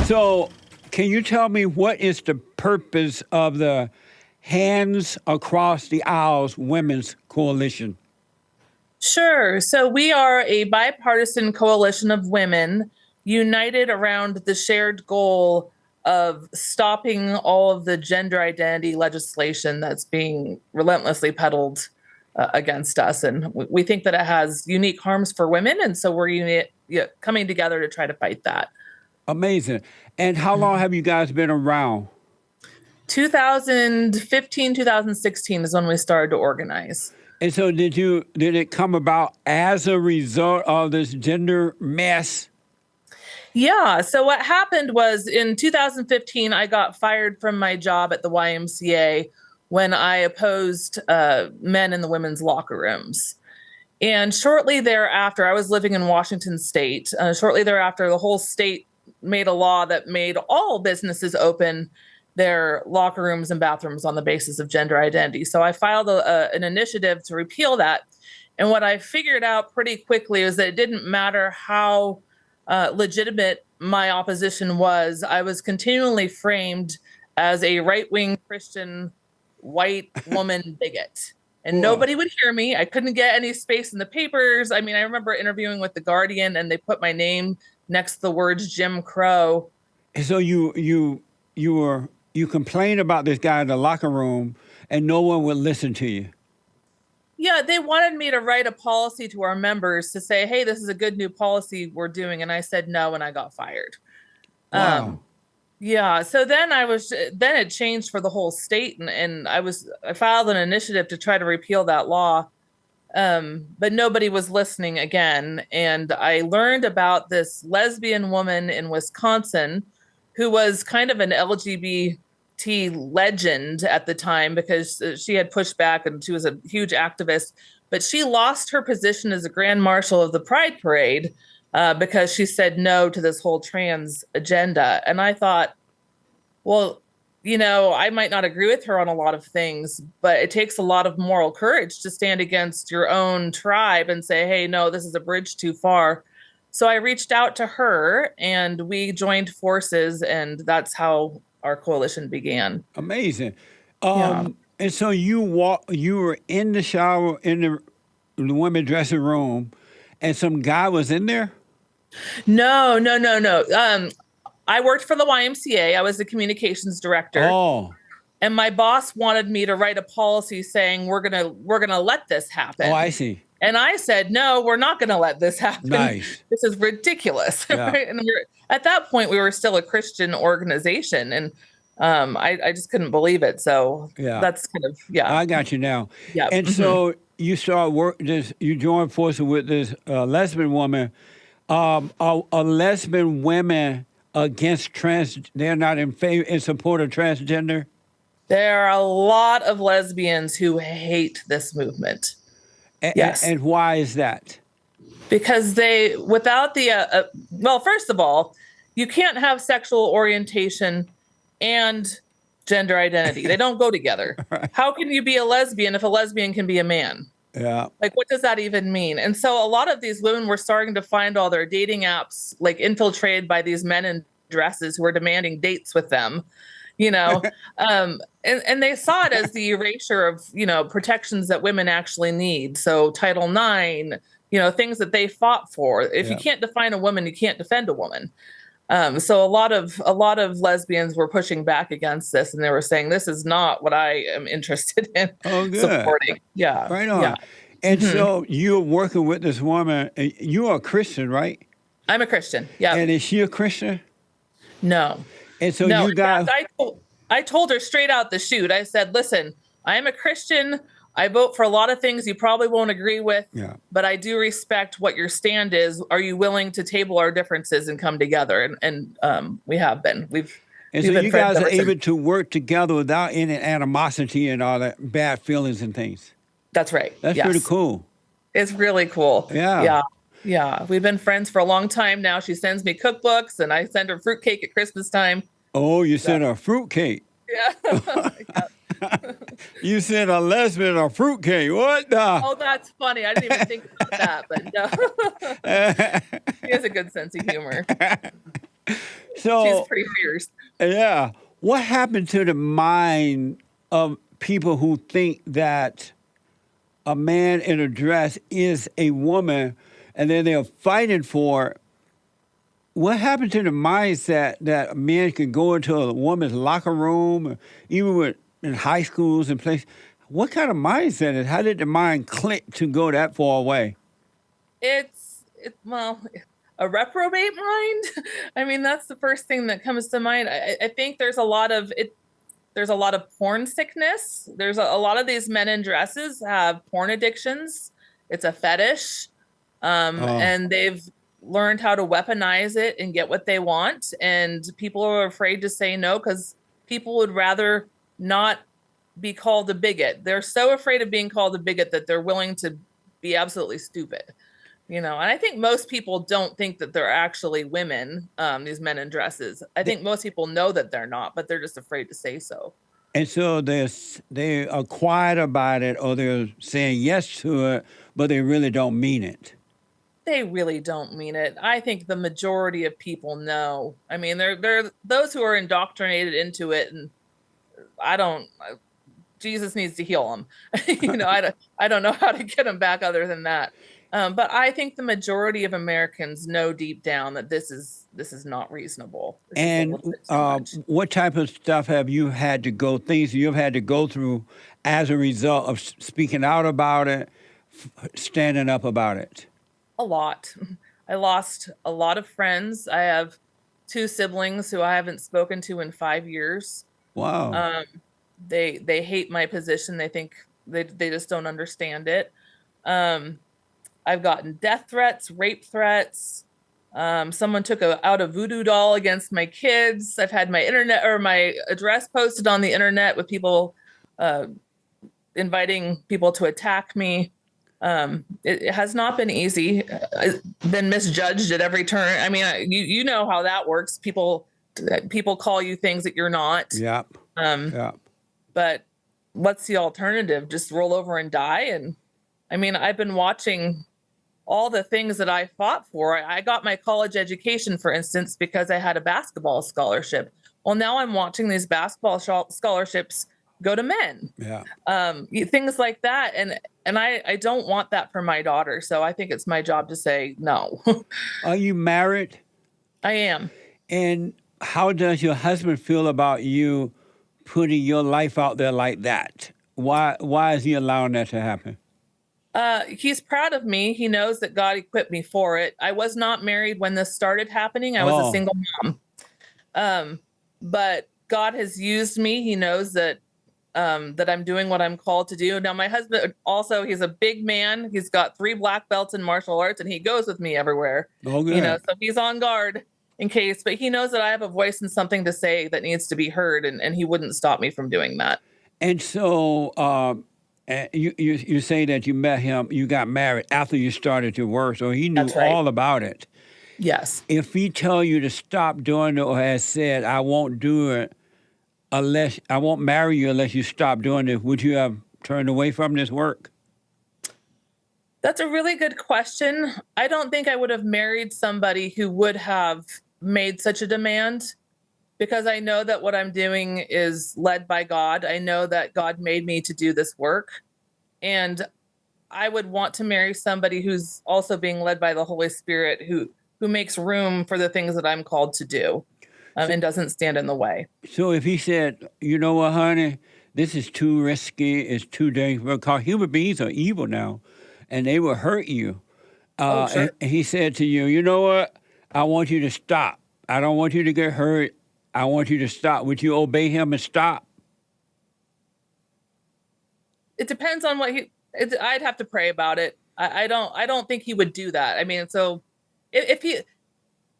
So, can you tell me what is the purpose of the Hands Across the Aisles Women's Coalition? Sure. So we are a bipartisan coalition of women united around the shared goal of stopping all of the gender identity legislation that's being relentlessly peddled against us. And we think that it has unique harms for women. And so we're coming together to try to fight that. Amazing. And how long have you guys been around? 2015, 2016 is when we started to organize. And so did it come about as a result of this gender mess? Yeah. So what happened was in 2015, I got fired from my job at the YMCA when I opposed men in the women's locker rooms. And shortly thereafter, I was living in Washington State. Shortly thereafter, the whole state made a law that made all businesses open their locker rooms and bathrooms on the basis of gender identity. So I filed an initiative to repeal that. And what I figured out pretty quickly is that it didn't matter how legitimate my opposition was. I was continually framed as a right-wing Christian white woman bigot. And nobody would hear me. I couldn't get any space in the papers. I mean, I remember interviewing with The Guardian and they put my name next to the words Jim Crow. So you complained about this guy in the locker room and no one would listen to you. Yeah, they wanted me to write a policy to our members to say, hey, this is a good new policy we're doing. And I said no, and I got fired. Wow. Yeah. So then it changed for the whole state. And I filed an initiative to try to repeal that law. But nobody was listening again. And I learned about this lesbian woman in Wisconsin who was kind of an LGBT legend at the time because she had pushed back and she was a huge activist. But she lost her position as a grand marshal of the Pride Parade because she said no to this whole trans agenda. And I thought, well, I might not agree with her on a lot of things, but it takes a lot of moral courage to stand against your own tribe and say, hey, no, this is a bridge too far. So I reached out to her and we joined forces, and that's how our coalition began. Amazing. And so you were in the shower in the women's dressing room and some guy was in there? No. I worked for the YMCA. I was the communications director. Oh. And my boss wanted me to write a policy saying we're gonna let this happen. Oh, I see. And I said, no, we're not going to let this happen. Nice. This is ridiculous. Yeah. Right? And at that point, we were still a Christian organization. And I just couldn't believe it. So that's kind of, I got you now. Yeah. And so you you joined forces with this lesbian woman. Are lesbian women against they're not in support of transgender? There are a lot of lesbians who hate this movement. Yes. And why is that? Because without the, well, first of all, you can't have sexual orientation and gender identity. They don't go together. Right. How can you be a lesbian if a lesbian can be a man? Yeah. Like, what does that even mean? And so a lot of these women were starting to find all their dating apps, like, infiltrated by these men in dresses who are demanding dates with them. And they saw it as the erasure of, protections that women actually need. So Title IX, things that they fought for. If you can't define a woman, you can't defend a woman. So a lot of lesbians were pushing back against this, and they were saying, this is not what I am interested in supporting. Yeah. Right on. Yeah. And so you're working with this woman. You're a Christian, right? I'm a Christian. Yeah. And is she a Christian? No. And so you guys... I told her straight out the chute. I said, listen, I am a Christian. I vote for a lot of things you probably won't agree with, but I do respect what your stand is. Are you willing to table our differences and come together? And we have been. So you guys are able to work together without any animosity and all that bad feelings and things. That's right. That's pretty cool. It's really cool. Yeah. Yeah. We've been friends for a long time now. She sends me cookbooks and I send her fruitcake at Christmas time. Oh, you sent her a fruitcake? Yeah. You sent a lesbian a fruitcake. What the? Oh, that's funny. I didn't even think about that, but no. He has a good sense of humor. She's So, pretty fierce. yeah, what happened to the mind of people who think that a man in a dress is a woman, and then they're fighting for it? What happened to the mindset that a man can go into a woman's locker room, or even in high schools and places? What kind of mindset is? How did the mind click to go that far away? Well, a reprobate mind. I mean, that's the first thing that comes to mind. I think there's a lot of it. There's a lot of porn sickness. There's a lot of these men in dresses have porn addictions. It's a fetish, Oh, and they've learned how to weaponize it and get what they want. And people are afraid to say no because people would rather not be called a bigot. They're so afraid of being called a bigot that they're willing to be absolutely stupid. And I think most people don't think that they're actually women, these men in dresses. I think most people know that they're not, but they're just afraid to say so. and so they are quiet about it, or they're saying yes to it, but they really don't mean it. They really don't mean it. I think the majority of people know. I mean, they're those who are indoctrinated into it, and I don't. Jesus needs to heal them. I don't know how to get them back other than that. But I think the majority of Americans know deep down that this is not reasonable. This is a And little bit too much. what type of stuff have you had to go, things you've had to go through as a result of speaking out about it, standing up about it? A lot. I lost a lot of friends. I have two siblings who I haven't spoken to in 5 years. Wow. Um, they hate my position. They think they just don't understand it. I've gotten death threats, rape threats. Someone took out a voodoo doll against my kids. I've had my my address posted on the internet with people inviting people to attack me. It has not been easy. I've been misjudged at every turn. I mean, you know how that works. People call you things that you're not. Yep. Um, Yep. but what's the alternative? Just roll over and die? And I mean, I've been watching all the things that I fought for. I got my college education, for instance, because I had a basketball scholarship. Well, now I'm watching these basketball scholarships go to men. Yeah. Things like that. And I don't want that for my daughter. So I think it's my job to say no. Are you married? I am. And how does your husband feel about you putting your life out there like that? Why is he allowing that to happen? He's proud of me. He knows that God equipped me for it. I was not married when this started happening. I was a Oh, single mom. But God has used me. He knows that that I'm doing what I'm called to do. Now, my husband also, he's a big man. He's got 3 black belts in martial arts, and he goes with me everywhere. oh, good. So he's on guard in case, but he knows that I have a voice and something to say that needs to be heard, and he wouldn't stop me from doing that. And so you say that you met him, you got married after you started your work, so he knew That's right. all about it. Yes. If he tell you to stop doing it or has said, I won't do it unless, I won't marry you unless you stop doing it, would you have turned away from this work? That's a really good question. I don't think I would have married somebody who would have made such a demand because I know that what I'm doing is led by God. I know that God made me to do this work. And I would want to marry somebody who's also being led by the Holy Spirit, who makes room for the things that I'm called to do, and doesn't stand in the way. So if he said, you know what, honey, this is too risky, it's too dangerous, because human beings are evil now, and they will hurt you. Oh, sure. And he said to you, you know what, I want you to stop. I don't want you to get hurt. I want you to stop. Would you obey him and stop? It depends on what I'd have to pray about it. I don't think he would do that. I mean, so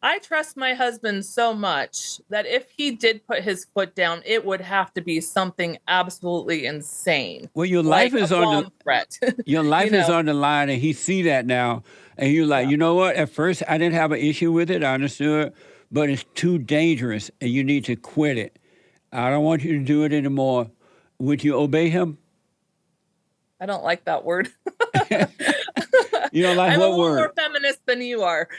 I trust my husband so much that if he did put his foot down, it would have to be something absolutely insane. Well, your life Like is a on bomb the threat. your life is know? on the line, and he see that now, and you're like, Yeah. you know what? At first, I didn't have an issue with it. I understood, but it's too dangerous, and you need to quit it. I don't want you to do it anymore. Would you obey him? I don't like that word. You know, like I'm a what little more word? feminist than you are.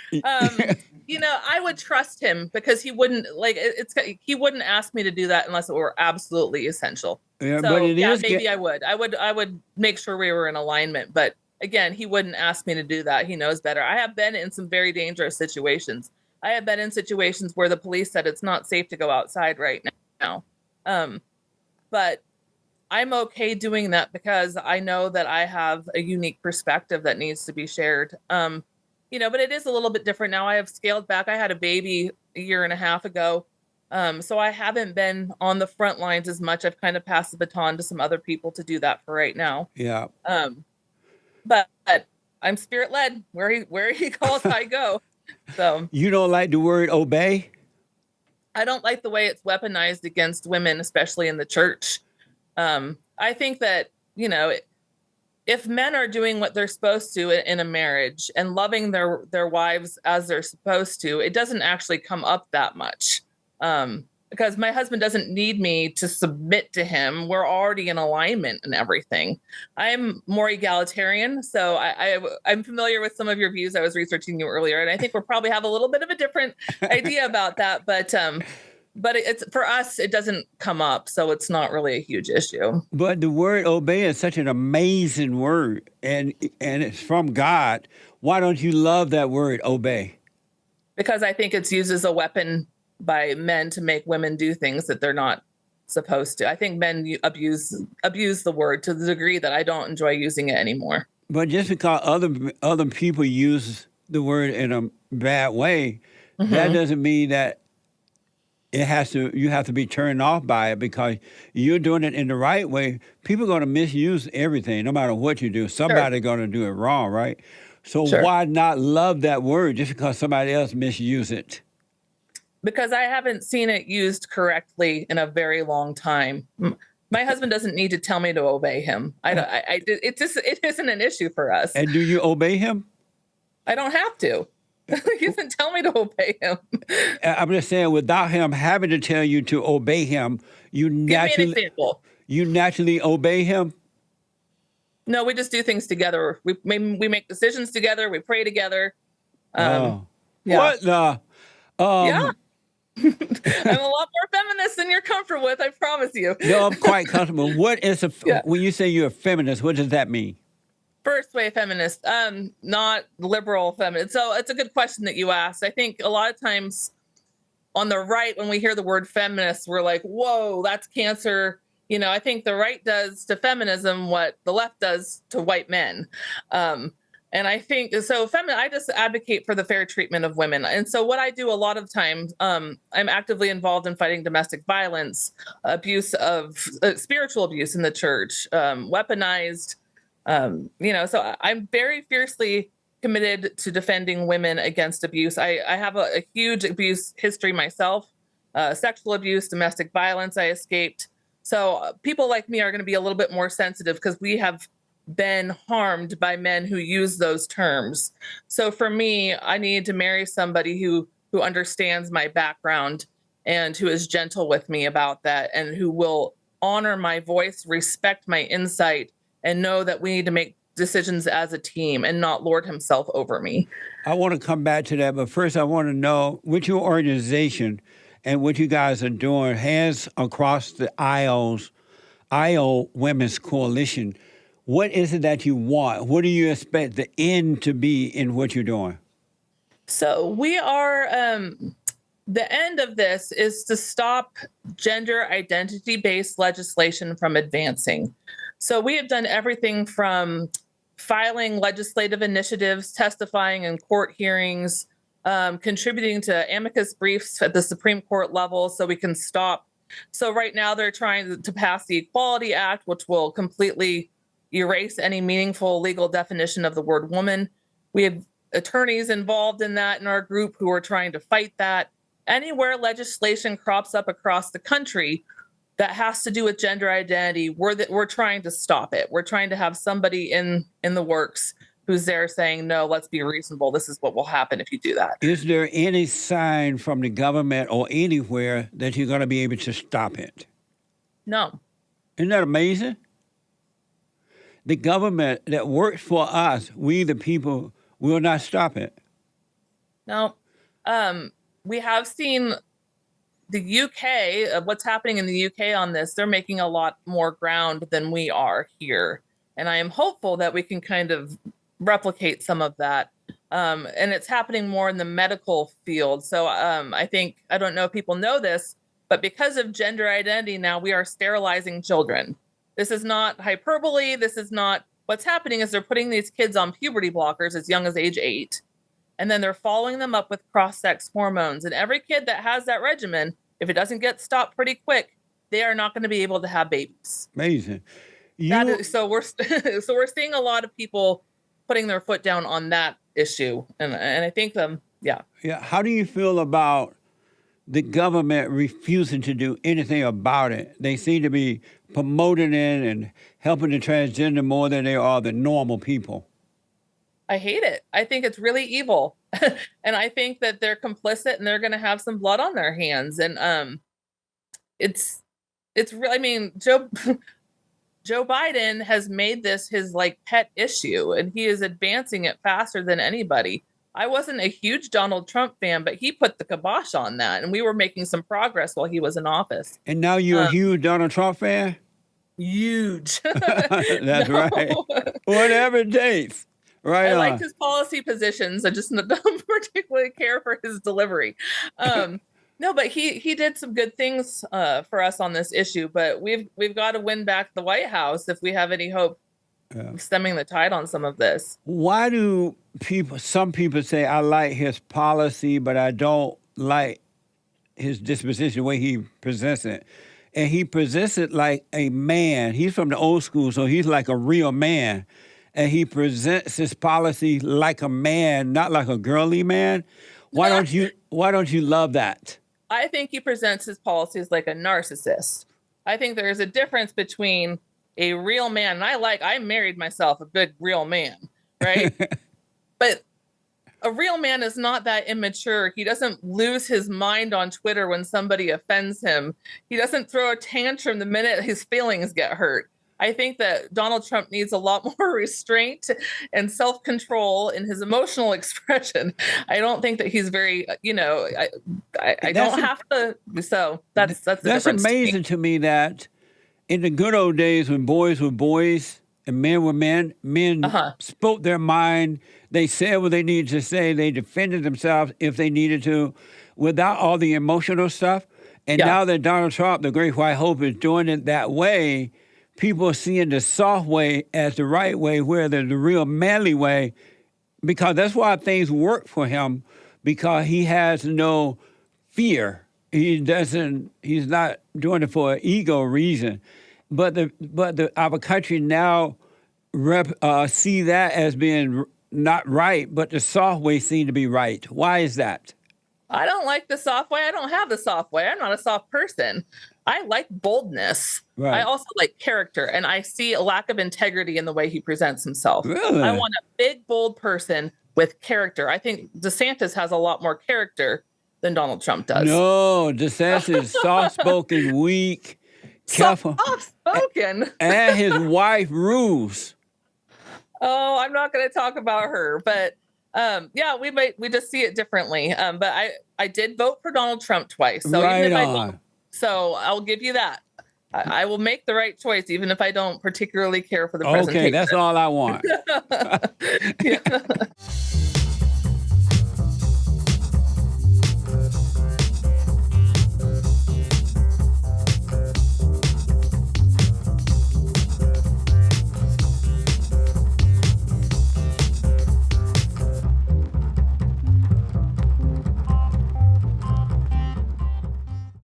I would trust him because he wouldn't he wouldn't ask me to do that unless it were absolutely essential. Yeah, but So it yeah, is maybe I would make sure we were in alignment. But again, he wouldn't ask me to do that. He knows better. I have been in some very dangerous situations. I have been in situations where the police said it's not safe to go outside right now. But I'm okay doing that because I know that I have a unique perspective that needs to be shared. But it is a little bit different now. I have scaled back. I had a baby a year and a half ago. So I haven't been on the front lines as much. I've kind of passed the baton to some other people to do that for right now. Yeah. But I'm spirit led. Where he calls, I go. So You don't like the word obey? I don't like the way it's weaponized against women, especially in the church. I think that, if men are doing what they're supposed to in a marriage and loving their wives as they're supposed to, it doesn't actually come up that much. Because my husband doesn't need me to submit to him. We're already in alignment and everything. I'm more egalitarian, so I'm familiar with some of your views. I was researching you earlier, and I think we probably have a little bit of a different idea about that. But it's for us, it doesn't come up, so it's not really a huge issue. But the word obey is such an amazing word, and it's from God. Why don't you love that word obey? Because I think it's used as a weapon by men to make women do things that they're not supposed to. I think men abuse the word to the degree that I don't enjoy using it anymore. But just because other people use the word in a bad way, that doesn't mean that you have to be turned off by it because you're doing it in the right way. People are going to misuse everything, no matter what you do. Somebody's going to do it wrong, right? So why not love that word just because somebody else misuse it? Because I haven't seen it used correctly in a very long time. My husband doesn't need to tell me to obey him. It isn't an issue for us. And do you obey him? I don't have to. He doesn't tell me to obey him. I'm just saying, without him having to tell you to obey him, Give me an example. You naturally obey him. No, we just do things together. We make decisions together. We pray together. Yeah. What the? Yeah. I'm a lot more feminist than you're comfortable with, I promise you. No, I'm quite comfortable. What is when you say you're a feminist, what does that mean? First wave feminist, not liberal feminist. So it's a good question that you asked. I think a lot of times on the right, when we hear the word feminist, we're like, whoa, that's cancer. I think the right does to feminism what the left does to white men. And I think so. I just advocate for the fair treatment of women. And so what I do a lot of times, I'm actively involved in fighting domestic violence, abuse of spiritual abuse in the church, weaponized. So I'm very fiercely committed to defending women against abuse. I have a huge abuse history myself, sexual abuse, domestic violence I escaped. So people like me are going to be a little bit more sensitive because we have been harmed by men who use those terms. So for me, I need to marry somebody who understands my background and who is gentle with me about that and who will honor my voice, respect my insight, and know that we need to make decisions as a team and not lord himself over me. I want to come back to that, but first I want to know with your organization and what you guys are doing, Hands Across the Aisle Women's Coalition, what is it that you want? What do you expect the end to be in what you're doing? So we are, the end of this is to stop gender identity-based legislation from advancing. So we have done everything from filing legislative initiatives, testifying in court hearings, contributing to amicus briefs at the Supreme Court level so we can stop. So right now they're trying to pass the Equality Act, which will completely erase any meaningful legal definition of the word woman. We have attorneys involved in that in our group who are trying to fight that. Anywhere legislation crops up across the country that has to do with gender identity, we're trying to stop it. We're trying to have somebody in the works who's there saying, no, let's be reasonable. This is what will happen if you do that. Is there any sign from the government or anywhere that you're going to be able to stop it? No. Isn't that amazing? The government that works for us, we the people, will not stop it. No. We have seen the UK, what's happening in the UK on this, they're making a lot more ground than we are here. And I am hopeful that we can kind of replicate some of that. And it's happening more in the medical field. So I think, I don't know if people know this, but because of gender identity now, we are sterilizing children. This is not hyperbole. This is not, what's happening is they're putting these kids on puberty blockers as young as age 8. And then they're following them up with cross-sex hormones. And every kid that has that regimen, if it doesn't get stopped pretty quick, they are not going to be able to have babies. Amazing. So we're seeing a lot of people putting their foot down on that issue. And I think Yeah. How do you feel about the government refusing to do anything about it? They seem to be promoting it and helping the transgender more than they are the normal people. I hate it. I think it's really evil. And I think that they're complicit and they're going to have some blood on their hands. And it's really, I mean, Joe Biden has made this his like pet issue, and he is advancing it faster than anybody. I wasn't a huge Donald Trump fan, but he put the kibosh on that, and we were making some progress while he was in office. And now you're a huge Donald Trump fan? Huge. That's right. Whatever it takes. Right. I liked his policy positions. I just don't particularly care for his delivery. No, but he did some good things for us on this issue. But we've got to win back the White House if we have any hope of stemming the tide on some of this. Why do some people say, I like his policy, but I don't like his disposition, the way he presents it? And he presents it like a man. He's from the old school, so he's like a real man. And he presents his policy like a man, not like a girly man. Why don't you love that? I think he presents his policies like a narcissist. I think there is a difference between a real man, and I married myself a big real man, right? But a real man is not that immature. He doesn't lose his mind on Twitter when somebody offends him. He doesn't throw a tantrum the minute his feelings get hurt. I think that Donald Trump needs a lot more restraint and self-control in his emotional expression. I don't think that he's very, I don't have to. So that's the difference. That's amazing to me that in the good old days when boys were boys and men were men spoke their mind. They said what they needed to say. They defended themselves if they needed to without all the emotional stuff. And now that Donald Trump, the great white hope, is doing it that way, people are seeing the soft way as the right way, where the real manly way, because that's why things work for him, because he has no fear. He's not doing it for an ego reason. But our country now see that as being not right, but the soft way seems to be right. Why is that? I don't like the soft way. I don't have the soft way. I'm not a soft person. I like boldness. Right. I also like character, and I see a lack of integrity in the way he presents himself. Really? I want a big, bold person with character. I think DeSantis has a lot more character than Donald Trump does. No, DeSantis is soft-spoken, weak, careful. Soft-spoken? And his wife rules. Oh, I'm not going to talk about her, but we just see it differently. But I did vote for Donald Trump twice. So right on. So I'll give you that. I will make the right choice, even if I don't particularly care for the presentation. Okay, that's all I want. Yeah.